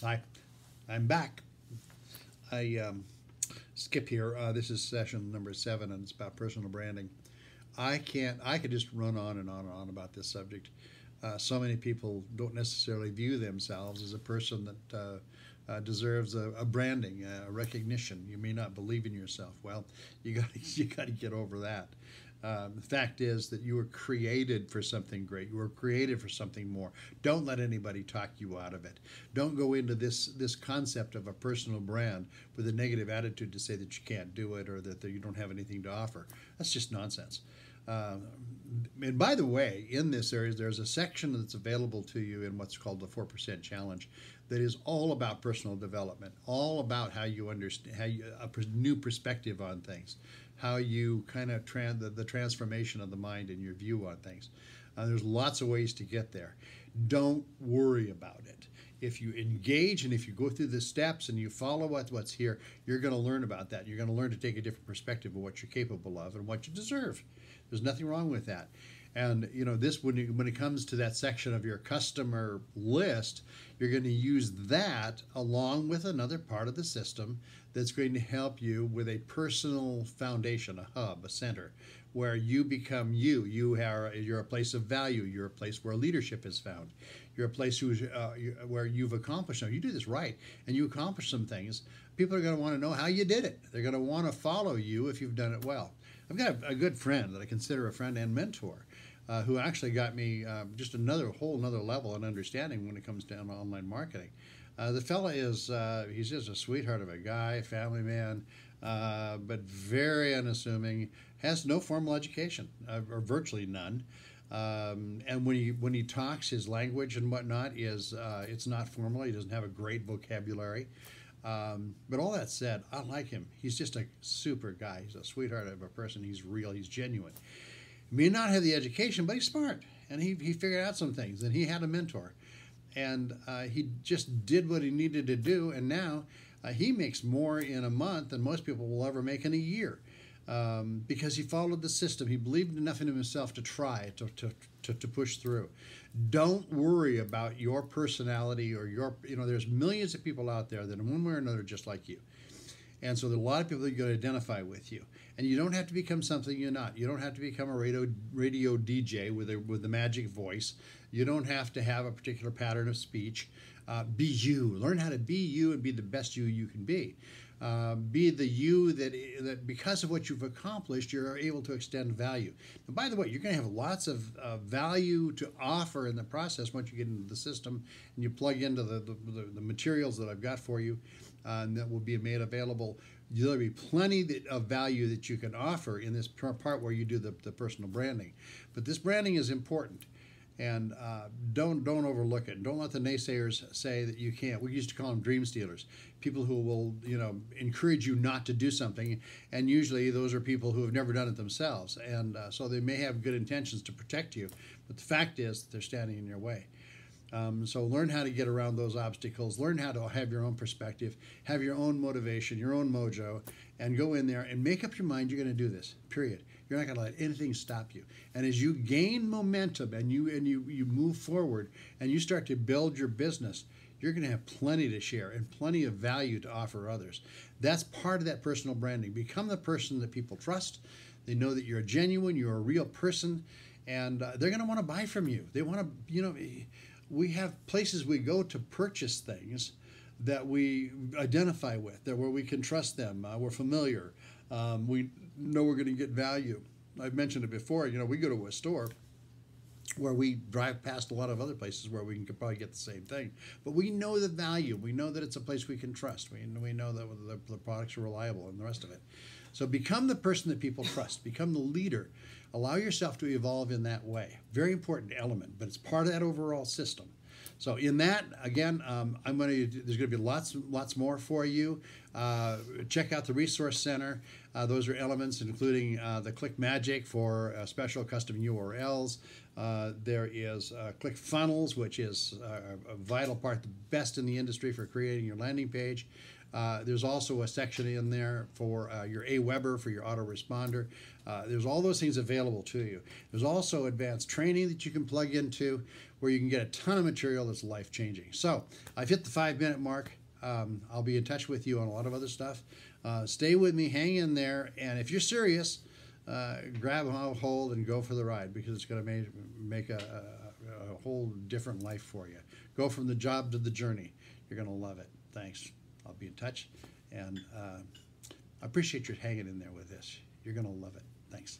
Hi, I'm back. I skip here. This is session number 7, and it's about personal branding. I can't. I could just run on and on and on about this subject. So many people don't necessarily view themselves as a person that deserves a branding, a recognition. You may not believe in yourself. Well, you got you got to get over that. The fact is that you were created for something great. You were created for something more. Don't let anybody talk you out of it. Don't go into this concept of a personal brand with a negative attitude to say that you can't do it or that you don't have anything to offer. That's just nonsense. Uh, and by the way, in this area, there's a section that's available to you in what's called the 4% Challenge that is all about personal development, all about how you understand, new perspective on things, how you kind of the transformation of the mind and your view on things. There's lots of ways to get there. Don't worry about it. If you engage and if you go through the steps and you follow what's here, you're going to learn about that. You're going to learn to take a different perspective of what you're capable of and what you deserve. There's nothing wrong with that. And this when it comes to that section of your customer list, you're going to use that along with another part of the system that's going to help you with a personal foundation, a hub, a center, where you become you. You're a place of value. You're a place where leadership is found. You're a place where you've accomplished. Now, you do this right, and you accomplish some things. People are going to want to know how you did it. They're going to want to follow you if you've done it well. I've got a good friend that I consider a friend and mentor, who actually got me just whole another level and understanding when it comes down to online marketing. The fella he's just a sweetheart of a guy, family man, but very unassuming, has no formal education, or virtually none. And when he talks, his language and whatnot it's not formal. He doesn't have a great vocabulary. But all that said, I like him. He's just a super guy. He's a sweetheart of a person. He's real. He's genuine. He may not have the education, but he's smart. And he figured out some things. And he had a mentor. And he just did what he needed to do. And now he makes more in a month than most people will ever make in a year. Because he followed the system. He believed enough in himself to try to push through. Don't worry about your personality or there's millions of people out there that in one way or another are just like you. And so there are a lot of people that are going to identify with you. And you don't have to become something you're not. You don't have to become a radio DJ with the magic voice. You don't have to have a particular pattern of speech. Be you. Learn how to be you and be the best you can be. Be the you that because of what you've accomplished, you're able to extend value. And by the way, you're going to have lots of value to offer in the process once you get into the system and you plug into the materials that I've got for you, and that will be made available. There'll be plenty of value that you can offer in this part where you do the personal branding. But this branding is important. And don't overlook it. Don't let the naysayers say that you can't. We used to call them dream stealers, people who will encourage you not to do something, and usually those are people who have never done it themselves, and so they may have good intentions to protect you, but the fact is that they're standing in your way. So learn how to get around those obstacles. Learn how to have your own perspective, have your own motivation, your own mojo, and go in there and make up your mind you're going to do this, period. You're not going to let anything stop you. And as you gain momentum and you move forward and you start to build your business, you're going to have plenty to share and plenty of value to offer others. That's part of that personal branding. Become the person that people trust. They know that you're genuine, you're a real person, and they're going to want to buy from you. They want to, we have places we go to purchase things that we identify with, where we can trust them. We're familiar. We know we're going to get value. I've mentioned it before. We go to a store where we drive past a lot of other places where we can probably get the same thing. But we know the value. We know that it's a place we can trust. We know that the products are reliable and the rest of it. So become the person that people trust. Become the leader. Allow yourself to evolve in that way. Very important element, but it's part of that overall system. So in that, again, there's going to be lots more for you. Check out the Resource Center. Those are elements including the Click Magic for special custom URLs. There is ClickFunnels, which is a vital part, the best in the industry for creating your landing page. There's also a section in there for your AWeber, for your autoresponder. There's all those things available to you. There's also advanced training that you can plug into where you can get a ton of material that's life-changing. So I've hit the 5-minute mark. I'll be in touch with you on a lot of other stuff. Stay with me, hang in there, and if you're serious, grab a hold and go for the ride, because it's going to make a whole different life for you. Go from the job to the journey. You're going to love it. Thanks. I'll be in touch, and I appreciate your hanging in there with this. You're going to love it. Thanks.